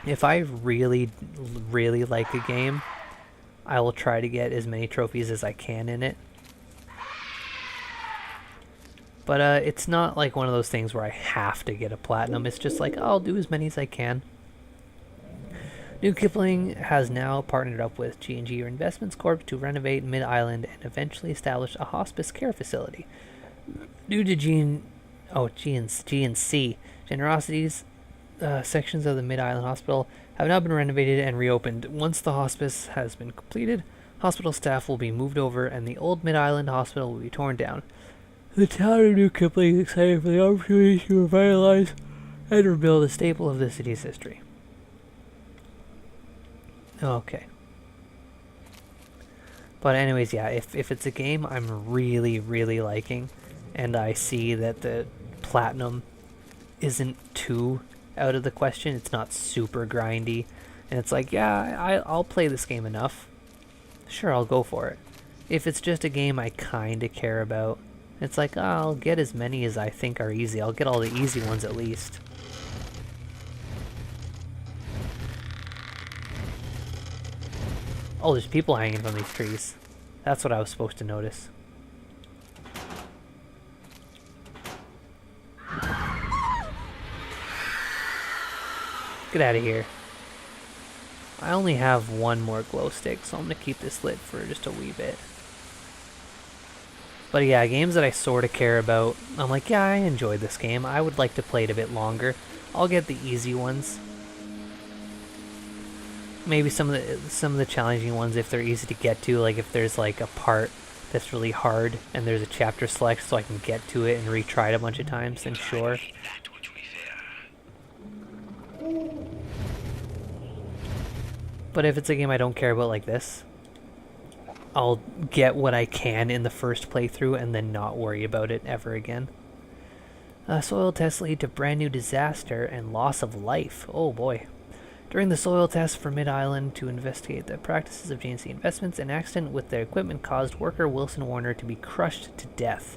If I really, really like a game, I will try to get as many trophies as I can in it. But it's not like one of those things where I have to get a platinum. It's just like, I'll do as many as I can. New Kipling has now partnered up with G&G Investments Corp to renovate Mid-Island and eventually establish a hospice care facility. Due to G&C generosities, sections of the Mid-Island Hospital have now been renovated and reopened. Once the hospice has been completed, hospital staff will be moved over and the old Mid-Island Hospital will be torn down. The town of New Kipling is excited for the opportunity to revitalize and rebuild a staple of the city's history. Okay. But anyways, yeah, if it's a game I'm really, really liking, and I see that the platinum isn't too out of the question, it's not super grindy, and it's like, yeah, I'll play this game enough, sure, I'll go for it. If it's just a game I kinda care about, it's like, oh, I'll get as many as I think are easy. I'll get all the easy ones at least. Oh, there's people hanging from these trees. That's what I was supposed to notice. Get out of here. I only have one more glow stick, so I'm going to keep this lit for just a wee bit. But yeah, games that I sort of care about, I'm like, yeah, I enjoyed this game. I would like to play it a bit longer. I'll get the easy ones. Maybe some of the challenging ones if they're easy to get to, like if there's like a part that's really hard and there's a chapter select so I can get to it and retry it a bunch of times, then sure. But if it's a game I don't care about like this, I'll get what I can in the first playthrough and then not worry about it ever again. Soil tests lead to brand new disaster and loss of life. Oh boy. During the soil test for Mid-Island to investigate the practices of G&C Investments, an accident with their equipment caused worker Wilson Warner to be crushed to death.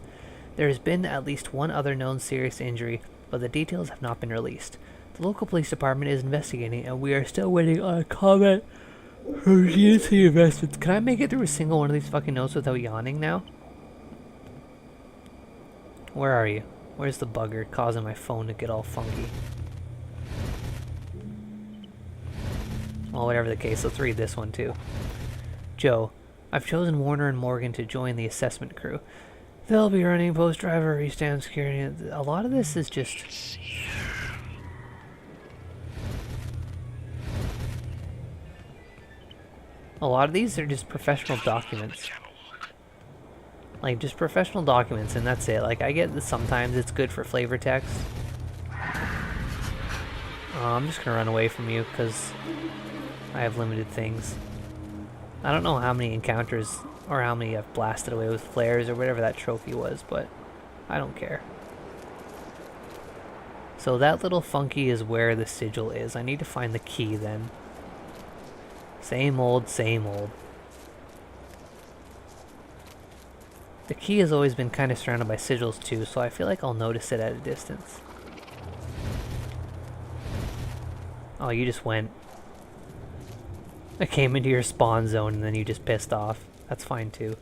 There has been at least one other known serious injury, but the details have not been released. The local police department is investigating, and we are still waiting on a comment from G&C Investments. Can I make it through a single one of these fucking notes without yawning now? Where are you? Where's the bugger causing my phone to get all funky? Well, whatever the case, let's read this one too. Joe, I've chosen Warner and Morgan to join the assessment crew. They'll be running post driver, restamp security. A lot of this is just... A lot of these are just professional documents. Like, just professional documents, and that's it. Like, I get that sometimes it's good for flavor text. I'm just gonna run away from you, because I have limited things. I don't know how many encounters, or how many I've blasted away with flares, or whatever that trophy was, but I don't care. So that little funky is where the sigil is. I need to find the key then. Same old, same old. The key has always been kind of surrounded by sigils too, so I feel like I'll notice it at a distance. Oh, you just went. I came into your spawn zone and then you just pissed off. That's fine too.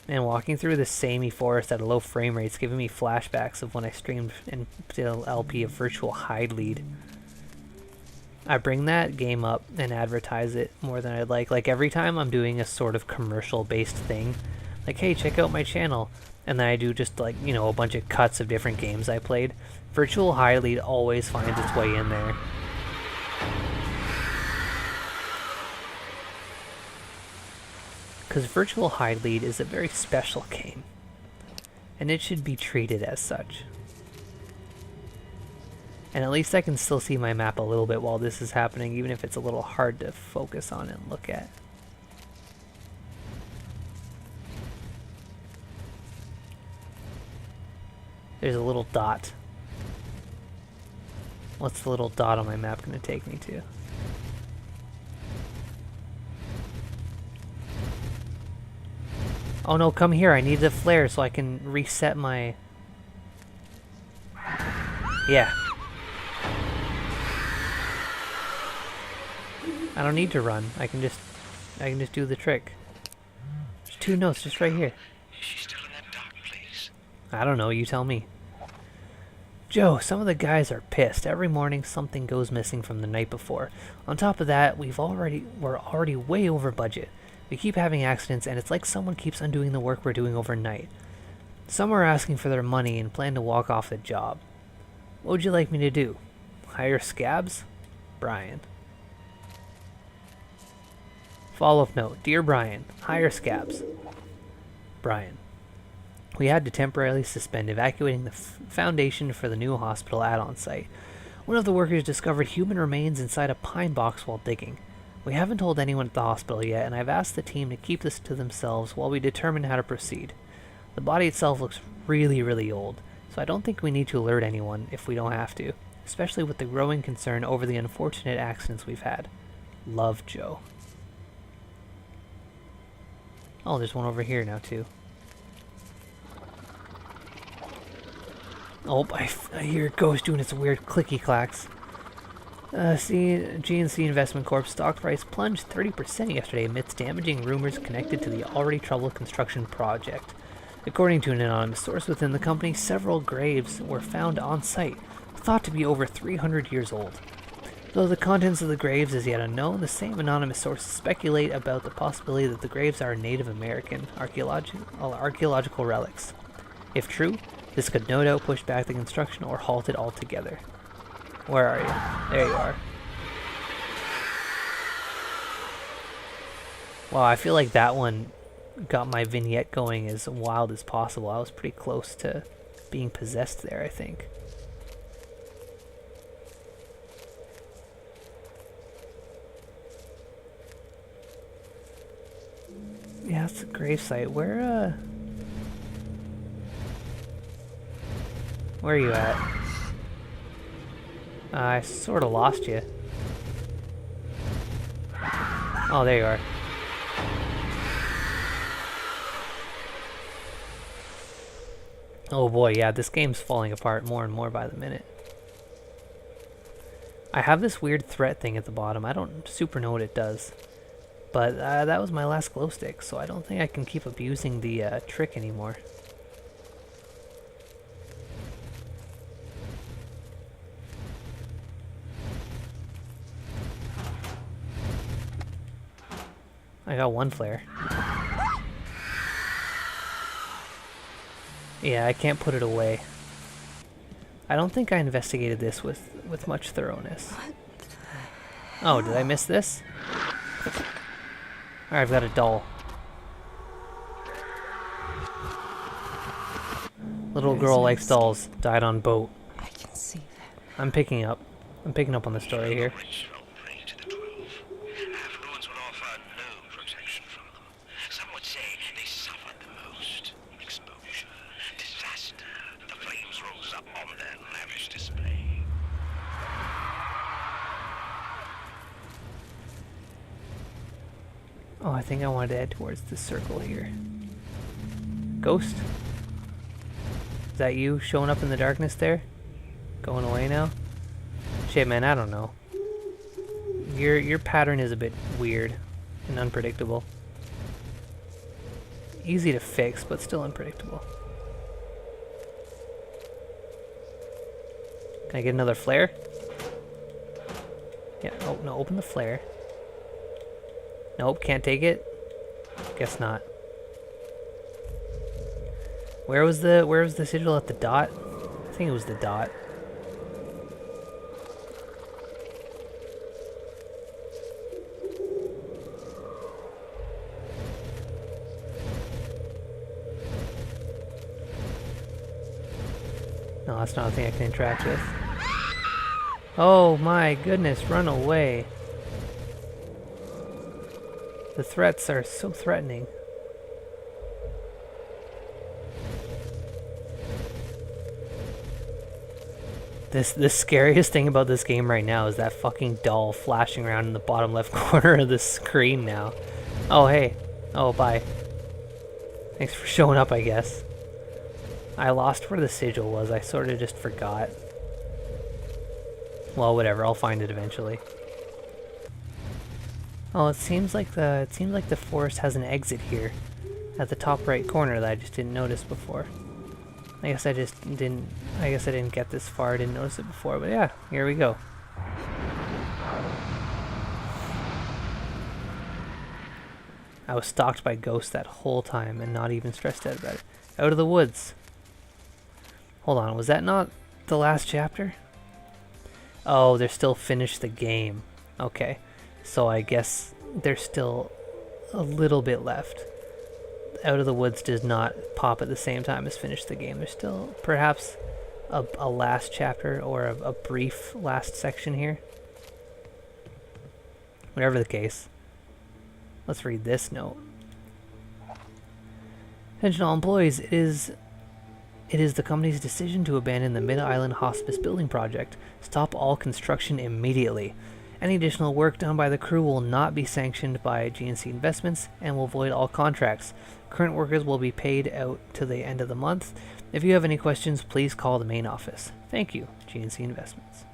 Man, walking through this samey forest at a low frame rate is giving me flashbacks of when I streamed and did an LP of Virtual Hide Lead. I bring that game up and advertise it more than I'd like. Like every time I'm doing a sort of commercial based thing, like, hey, check out my channel, and then I do just like, you know, a bunch of cuts of different games I played, Virtual Hide Lead always finds its way in there. Because Virtual Hide Lead is a very special game, and it should be treated as such. And at least I can still see my map a little bit while this is happening, even if it's a little hard to focus on and look at. There's a little dot. What's the little dot on my map going to take me to? Oh no, come here, I need the flare so I can reset my... Yeah. I don't need to run. I can just do the trick. There's 2 notes just right here. Is she still in that dark place? I don't know, you tell me. Joe, some of the guys are pissed. Every morning something goes missing from the night before. On top of that, we're already way over budget. We keep having accidents and it's like someone keeps undoing the work we're doing overnight. Some are asking for their money and plan to walk off the job. What would you like me to do? Hire scabs? Brian. Follow-up note. Dear Brian, hire scabs. Brian. We had to temporarily suspend evacuating the foundation for the new hospital add-on site. One of the workers discovered human remains inside a pine box while digging. We haven't told anyone at the hospital yet, and I've asked the team to keep this to themselves while we determine how to proceed. The body itself looks really, really old, so I don't think we need to alert anyone if we don't have to, especially with the growing concern over the unfortunate accidents we've had. Love, Joe. Oh, there's one over here now, too. Oh, I hear Ghost doing its weird clicky clacks. GNC Investment Corp stock price plunged 30% yesterday amidst damaging rumors connected to the already troubled construction project. According to an anonymous source within the company, several graves were found on site, thought to be over 300 years old. Though the contents of the graves is yet unknown, the same anonymous sources speculate about the possibility that the graves are Native American archaeological relics. If true, this could no doubt push back the construction or halt it altogether. Where are you? There you are. Wow, I feel like that one got my vignette going as wild as possible. I was pretty close to being possessed there, I think. Yeah, it's a gravesite. Where are you at? I sort of lost you. Oh, there you are. Oh boy, yeah, this game's falling apart more and more by the minute. I have this weird threat thing at the bottom. I don't super know what it does. But that was my last glow stick, so I don't think I can keep abusing the trick anymore. I got 1 flare. Yeah, I can't put it away. I don't think I investigated this with much thoroughness. Oh, did I miss this? Alright, I've got a doll. Little girl likes dolls. Died on boat. I can see that. I'm picking up on the story here. Some would say they suffered the most. Exposure, disaster, the flames rose up on their lavish display. Oh, I think I wanted to head towards the circle here. Ghost? Is that you showing up in the darkness there? Going away now? Shit, man, I don't know. Your pattern is a bit weird and unpredictable. Easy to fix, but still unpredictable. Can I get another flare? Yeah, oh no, open the flare. Nope, can't take it. Guess not. Where was the sigil at the dot? I think it was the dot. No, that's not a thing I can interact with. Oh my goodness, run away. The threats are so threatening. The scariest thing about this game right now is that fucking doll flashing around in the bottom left corner of the screen now. Oh hey. Oh bye. Thanks for showing up, I guess. I lost where the sigil was. I sort of just forgot. Well, whatever. I'll find it eventually. Oh, it seems like the forest has an exit here, at the top right corner that I just didn't notice before. I guess I didn't get this far. I didn't notice it before, but yeah, here we go. I was stalked by ghosts that whole time and not even stressed out about it. Out of the woods. Hold on, was that not the last chapter? Oh, they're still finished the game. Okay, so I guess there's still a little bit left. Out of the Woods does not pop at the same time as finish the game. There's still perhaps a last chapter or a brief last section here. Whatever the case. Let's read this note. Attention all employees, it is the company's decision to abandon the Mid-Island Hospice building project. Stop all construction immediately. Any additional work done by the crew will not be sanctioned by GNC Investments and will void all contracts. Current workers will be paid out to the end of the month. If you have any questions, please call the main office. Thank you, GNC Investments.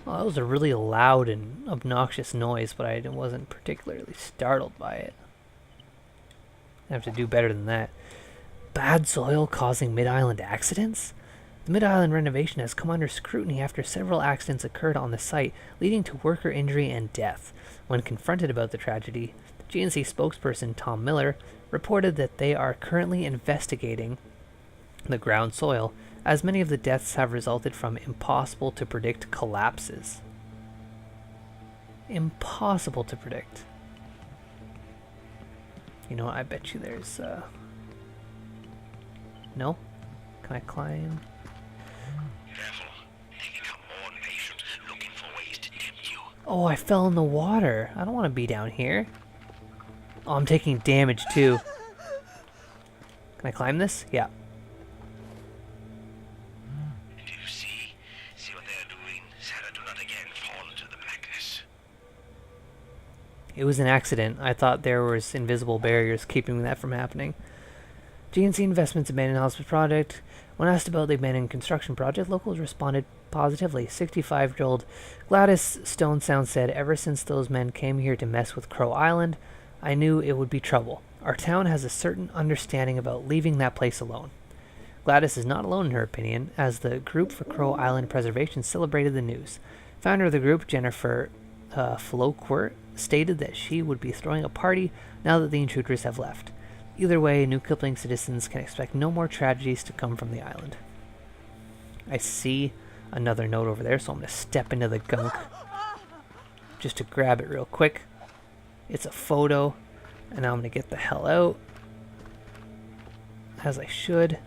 Well, that was a really loud and obnoxious noise, but I wasn't particularly startled by it. I have to do better than that. Bad soil causing Mid-Island accidents? The Mid-Island renovation has come under scrutiny after several accidents occurred on the site, leading to worker injury and death. When confronted about the tragedy, GNC spokesperson Tom Miller reported that they are currently investigating the ground soil, as many of the deaths have resulted from impossible to predict collapses. Impossible to predict. You know what, I bet you there's, No? Can I climb? Careful. They become more impatient, looking for ways to tempt you. Oh, I fell in the water. I don't want to be down here. Oh, I'm taking damage too. Can I climb this? Yeah. Do you see? See what they're doing? Sarah, do not again fall into the blackness. It was an accident. I thought there was invisible barriers keeping that from happening. GNC Investments abandoned hospice project. When asked about the abandoned construction project, locals responded positively. 65-year-old Gladys Stone Sound said, "Ever since those men came here to mess with Crow Island, I knew it would be trouble. Our town has a certain understanding about leaving that place alone." Gladys is not alone in her opinion, as the Group for Crow Island Preservation celebrated the news. Founder of the group, Jennifer Floquert, stated that she would be throwing a party now that the intruders have left. Either way, New Kipling citizens can expect no more tragedies to come from the island. I see another note over there, so I'm going to step into the gunk just to grab it real quick. It's a photo, and now I'm going to get the hell out, as I should,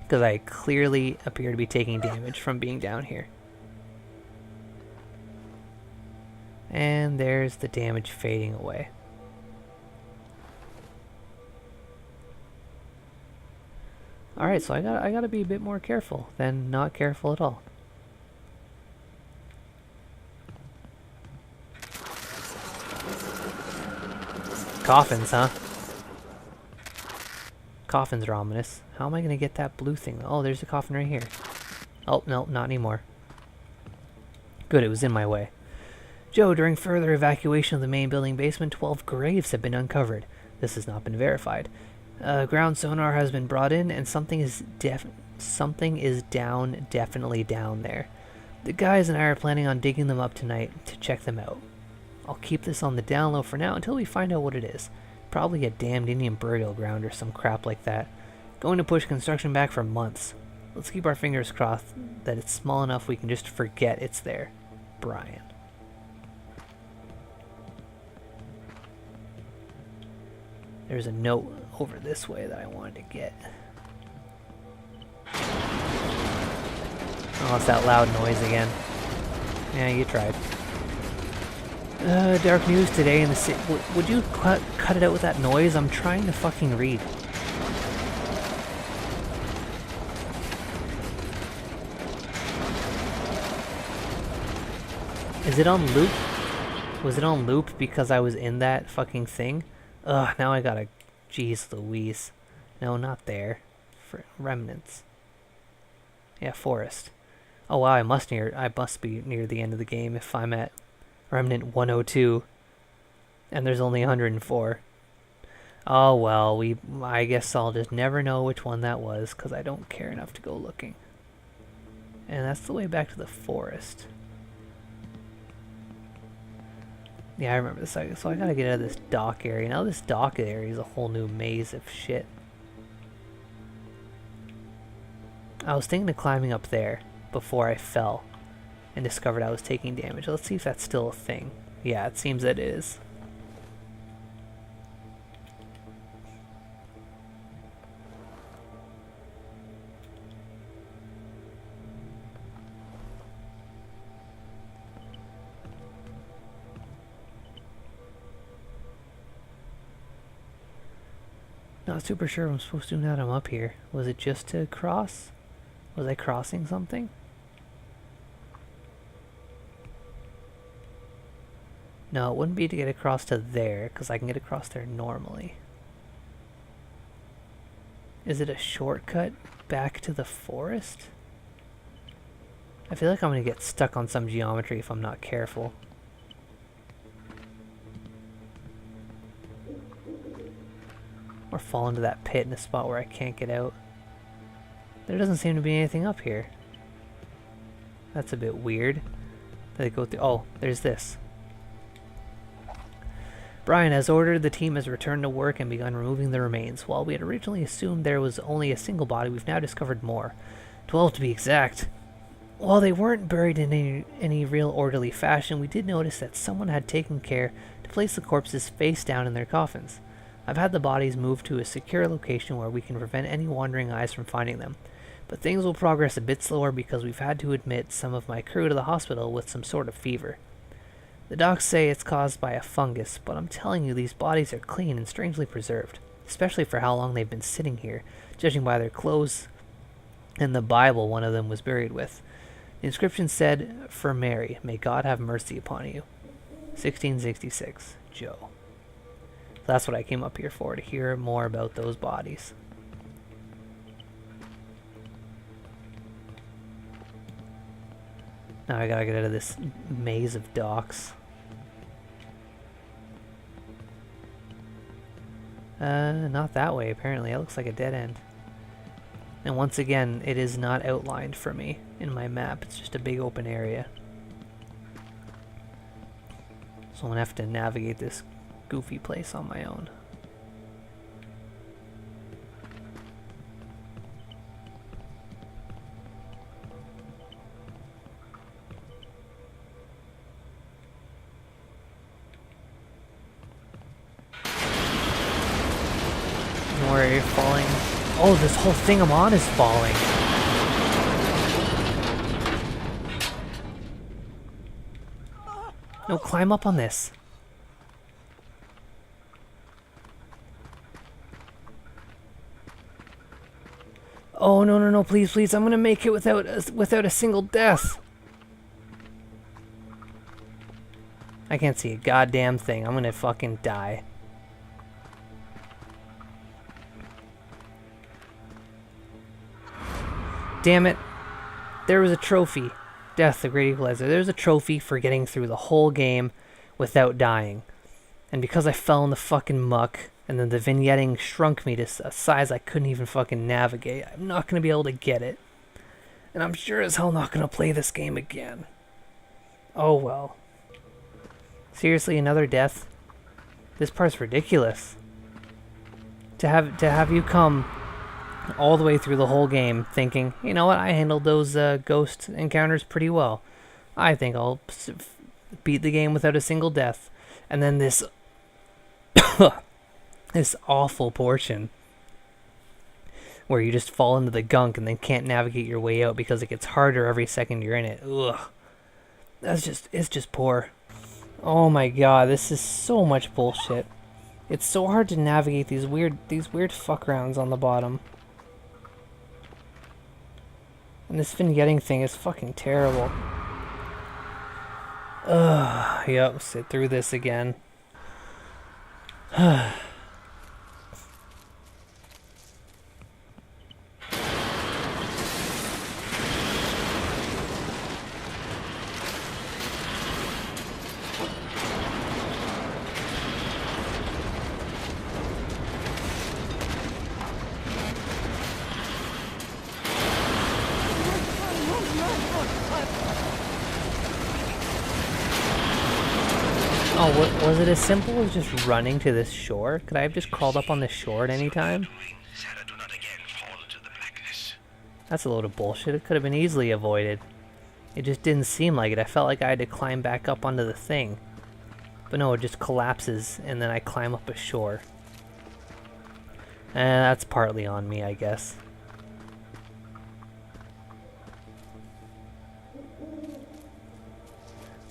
because I clearly appear to be taking damage from being down here. And there's the damage fading away. Alright, so I gotta be a bit more careful than not careful at all. Coffins, huh? Coffins are ominous. How am I gonna get that blue thing? Oh, there's a coffin right here. Oh, no, not anymore. Good, it was in my way. Joe, during further evacuation of the main building basement, 12 graves have been uncovered. This has not been verified. Ground sonar has been brought in, and something is definitely down there. The guys and I are planning on digging them up tonight to check them out. I'll keep this on the down low for now until we find out what it is. Probably a damned Indian burial ground or some crap like that. Going to push construction back for months. Let's keep our fingers crossed that it's small enough we can just forget it's there. Brian. There's a note over this way that I wanted to get. Oh, it's that loud noise again. Yeah, you tried. Dark news today in the city. Would you cut it out with that noise? I'm trying to fucking read. Is it on loop? Was it on loop because I was in that fucking thing? Ugh, now I gotta... Jeez Louise. No, not there. Remnants. Yeah, forest. Oh wow, I must be near the end of the game if I'm at Remnant 102. And there's only 104. Oh well, I guess I'll just never know which one that was, because I don't care enough to go looking. And that's the way back to the forest. Yeah, I remember this. So I gotta get out of this dock area. Now this dock area is a whole new maze of shit. I was thinking of climbing up there before I fell and discovered I was taking damage. Let's see if that's still a thing. Yeah, it seems that it is. Not super sure what I'm supposed to do now that I'm up here. Was it just to cross? Was I crossing something? No, it wouldn't be to get across to there, because I can get across there normally. Is it a shortcut back to the forest? I feel like I'm going to get stuck on some geometry if I'm not careful. Or fall into that pit in a spot where I can't get out. There doesn't seem to be anything up here. That's a bit weird. They go through. Oh, there's this. Brian, as ordered, the team has returned to work and begun removing the remains. While we had originally assumed there was only a single body, we've now discovered more. 12 to be exact. While they weren't buried in any real orderly fashion, we did notice that someone had taken care to place the corpses face down in their coffins. I've had the bodies moved to a secure location where we can prevent any wandering eyes from finding them. But things will progress a bit slower because we've had to admit some of my crew to the hospital with some sort of fever. The docs say it's caused by a fungus, but I'm telling you these bodies are clean and strangely preserved, especially for how long they've been sitting here, judging by their clothes and the Bible one of them was buried with. The inscription said, "For Mary, may God have mercy upon you." 1666, Joe. That's what I came up here for, to hear more about those bodies. Now I gotta get out of this maze of docks. Not that way, apparently. It looks like a dead end. And once again, it is not outlined for me in my map. It's just a big open area. So I'm gonna have to navigate this goofy place on my own. Don't worry, you're falling. Oh, this whole thing I'm on is falling. No, climb up on this. Oh, no, no, no, please, please. I'm gonna make it without a single death. I can't see a goddamn thing. I'm gonna fucking die. Damn it. There was a trophy. Death, the Great Equalizer. There's a trophy for getting through the whole game without dying. And because I fell in the fucking muck, and then the vignetting shrunk me to a size I couldn't even fucking navigate, I'm not going to be able to get it. And I'm sure as hell not going to play this game again. Oh well. Seriously, another death? This part's ridiculous. To have you come all the way through the whole game thinking, you know what, I handled those ghost encounters pretty well. I think I'll beat the game without a single death. And then this this awful portion where you just fall into the gunk and then can't navigate your way out because it gets harder every second you're in it. Ugh. It's just poor. Oh my god, this is so much bullshit. It's so hard to navigate these weird fuck rounds on the bottom. And this vignetting thing is fucking terrible. Yep, sit through this again. Oh, was it as simple as just running to this shore? Could I have just crawled up on this shore at any time? Sarah, do not again fall into the blackness. That's a load of bullshit. It could have been easily avoided. It just didn't seem like it. I felt like I had to climb back up onto the thing. But no, it just collapses and then I climb up a shore. And that's partly on me, I guess.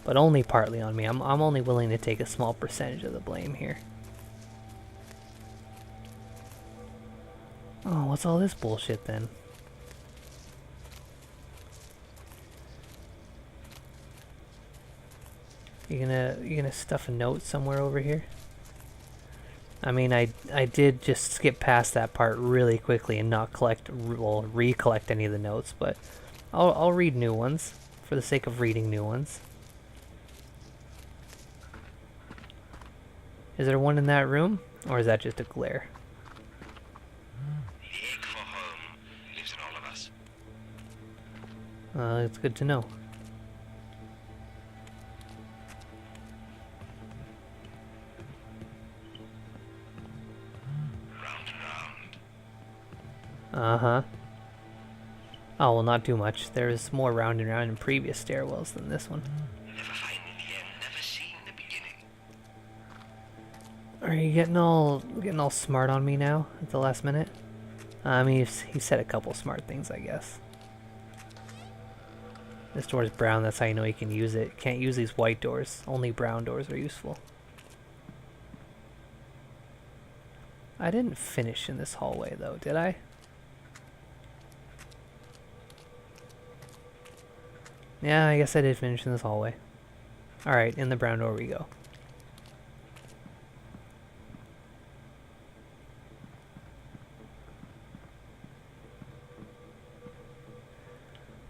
But only partly on me. I'm only willing to take a small percentage of the blame here. Oh, what's all this bullshit then? You gonna stuff a note somewhere over here? I mean, I did just skip past that part really quickly and not recollect any of the notes, but I'll read new ones for the sake of reading new ones. Is there one in that room, or is that just a glare? The ache for home lives in all of us. It's good to know. Round and round. Uh-huh. Oh, well, not too much. There's more round and round in previous stairwells than this one. Never finding the end, never seeing the beginning. Are you getting all smart on me now at the last minute? I mean, he said a couple smart things, I guess. This door is brown, that's how you know you can use it. Can't use these white doors. Only brown doors are useful. I didn't finish in this hallway, though, did I? Yeah, I guess I did finish in this hallway. Alright, in the brown door we go.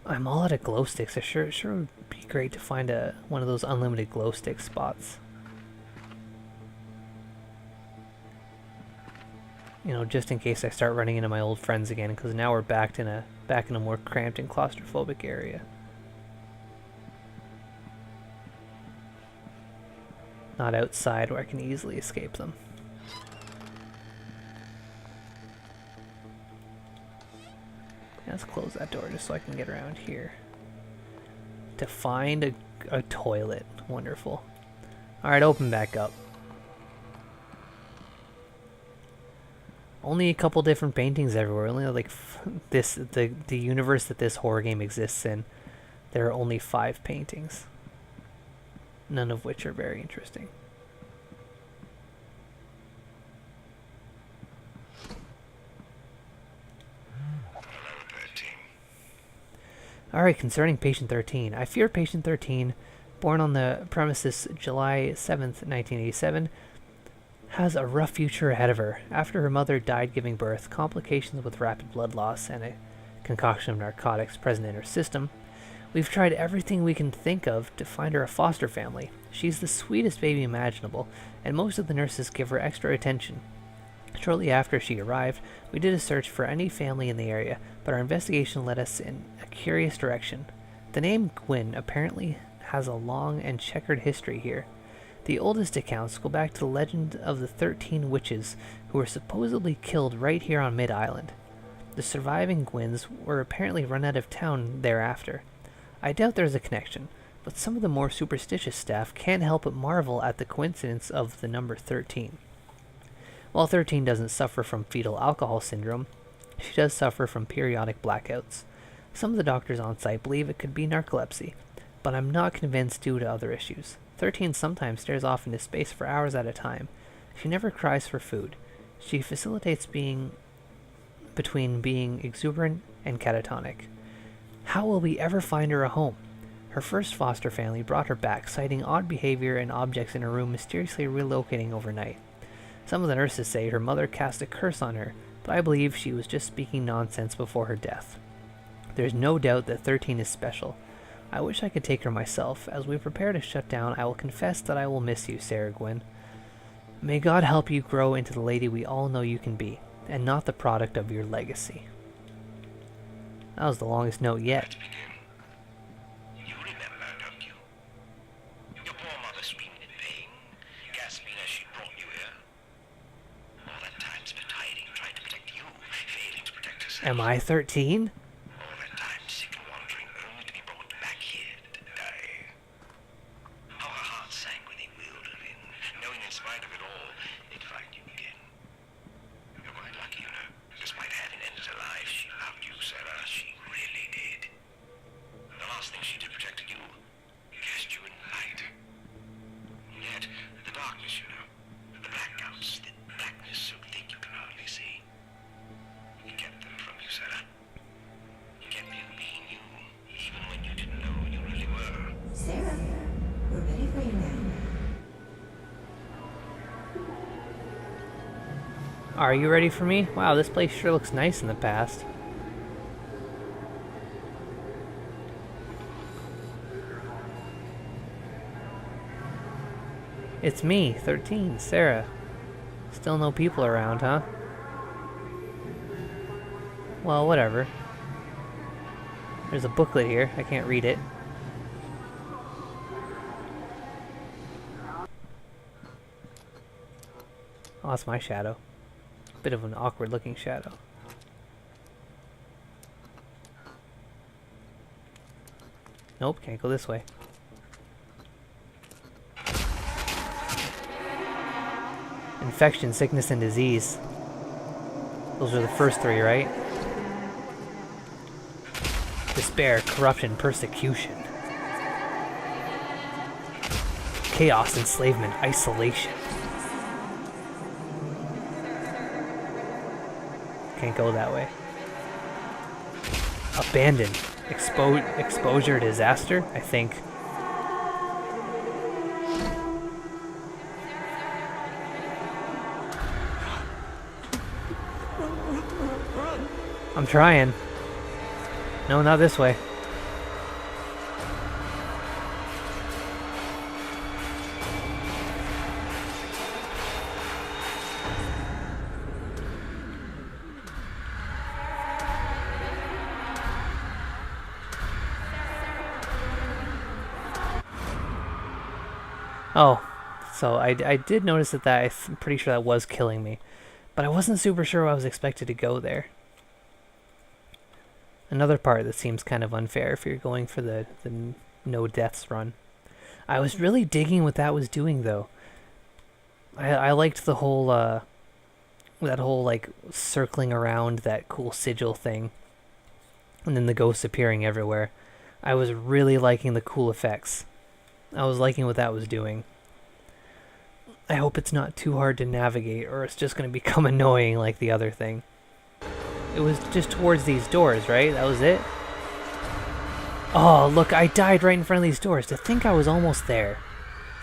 I'm all out of glow sticks. It sure would be great to find one of those unlimited glow stick spots. You know, just in case I start running into my old friends again, because now we're back in a more cramped and claustrophobic area. Not outside where I can easily escape them. Let's close that door just so I can get around here. To find a toilet. Wonderful. Alright, open back up. Only a couple different paintings everywhere. Only like the universe that this horror game exists in, there are only 5 paintings. None of which are very interesting. Alright, concerning Patient 13. I fear Patient 13, born on the premises July 7th, 1987, has a rough future ahead of her. After her mother died giving birth, complications with rapid blood loss, and a concoction of narcotics present in her system, we've tried everything we can think of to find her a foster family. She's the sweetest baby imaginable, and most of the nurses give her extra attention. Shortly after she arrived, we did a search for any family in the area, but our investigation led us in a curious direction. The name Gwyn apparently has a long and checkered history here. The oldest accounts go back to the legend of the 13 witches who were supposedly killed right here on Mid-Island. The surviving Gwyns were apparently run out of town thereafter. I doubt there's a connection, but some of the more superstitious staff can't help but marvel at the coincidence of the number 13. While 13 doesn't suffer from fetal alcohol syndrome, she does suffer from periodic blackouts. Some of the doctors on site believe it could be narcolepsy, but I'm not convinced due to other issues. 13 sometimes stares off into space for hours at a time. She never cries for food. She facilitates between being exuberant and catatonic. How will we ever find her a home? Her first foster family brought her back, citing odd behavior and objects in her room mysteriously relocating overnight. Some of the nurses say her mother cast a curse on her, but I believe she was just speaking nonsense before her death. There's no doubt that 13 is special. I wish I could take her myself. As we prepare to shut down, I will confess that I will miss you, Sarah Gwynn. May God help you grow into the lady we all know you can be, and not the product of your legacy. That was the longest note yet. You remember, don't you? Your poor mother screaming in pain, gasping as she brought you here. All that time spent hiding, trying to protect you, failing to protect herself. Am I 13? All that time sick and wandering, only to be brought back here to die. How her heart sank when they wheeled her in, knowing in spite of it all, they'd find you again. You're quite lucky, you know. Despite having ended her life, she loved you, Sarah. She really did. The last thing she did protected you, cast you in light. And yet, the darkness, you know, the blackouts, the blackness so thick you can hardly see. You kept them from you, Sarah. You kept you being you, even when you didn't know who you really were. Sarah, we're ready for you now. Are you ready for me? Wow, this place sure looks nice in the past. It's me, 13, Sarah. Still no people around, huh? Well, whatever. There's a booklet here. I can't read it. Oh, that's my shadow. Bit of an awkward looking shadow. Nope, can't go this way. Infection, sickness, and disease. Those are the first three, right? Despair, corruption, persecution. Chaos, enslavement, isolation. Can't go that way. Abandon. Exposure, disaster, I think. I'm trying. No, not this way. Oh, so I did notice that I'm pretty sure that was killing me, but I wasn't super sure I was expected to go there. Another part that seems kind of unfair if you're going for the no deaths run. I was really digging what that was doing though. I liked the whole that whole like circling around that cool sigil thing, and then the ghosts appearing everywhere. I was really liking the cool effects. I was liking what that was doing. I hope it's not too hard to navigate or it's just going to become annoying like the other thing. It was just towards these doors, right? That was it? Oh, look, I died right in front of these doors. To think I was almost there.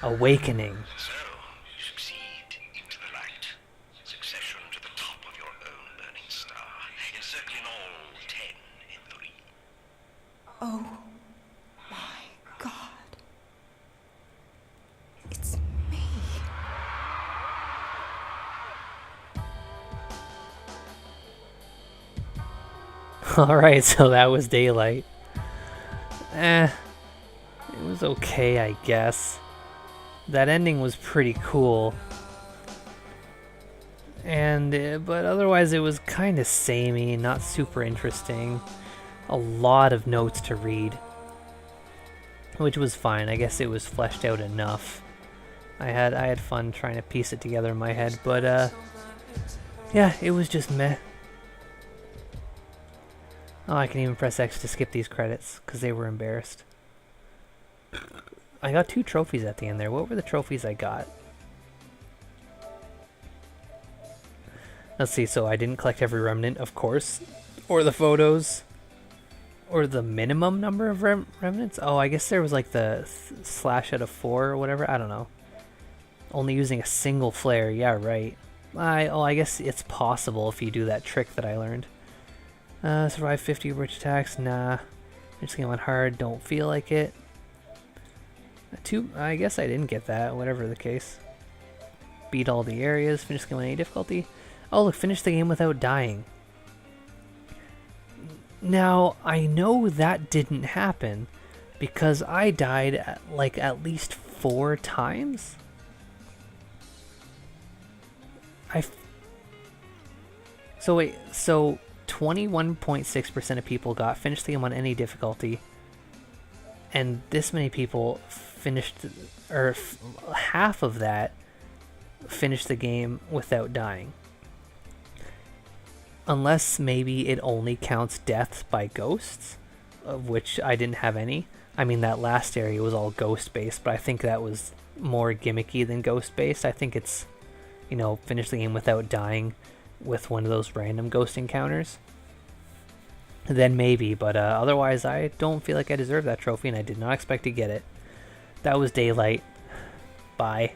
Awakening. So, you succeed into the light. Succession to the top of your own burning star. Encircling all 10 in 3. Oh my God. It's me. Alright, so that was daylight. It was okay, I guess. That ending was pretty cool. And, but otherwise it was kind of samey, not super interesting. A lot of notes to read. Which was fine, I guess it was fleshed out enough. I had fun trying to piece it together in my head, but yeah, it was just meh. Oh, I can even press X to skip these credits, because they were embarrassed. I got 2 trophies at the end there. What were the trophies I got? Let's see, so I didn't collect every remnant, of course. Or the photos. or the minimum number of remnants. Oh, I guess there was like the slash out of 4 or whatever. I don't know. Only using a single flare. Yeah, right. I guess it's possible if you do that trick that I learned. Survive 50 rich attacks. Nah. I'm just going on hard. Don't feel like it. I guess I didn't get that. Whatever the case. Beat all the areas. Finish the game on any difficulty. Oh, look. Finish the game without dying. Now, I know that didn't happen because I died at least 4 times. So wait, so 21.6% of people got finished the game on any difficulty, and this many people finished, or half of that finished the game without dying. Unless maybe it only counts deaths by ghosts, of which I didn't have any. I mean, that last area was all ghost-based, but I think that was more gimmicky than ghost-based. I think it's, finish the game without dying with one of those random ghost encounters. Then maybe, but otherwise I don't feel like I deserve that trophy, and I did not expect to get it. That was Daylight. Bye.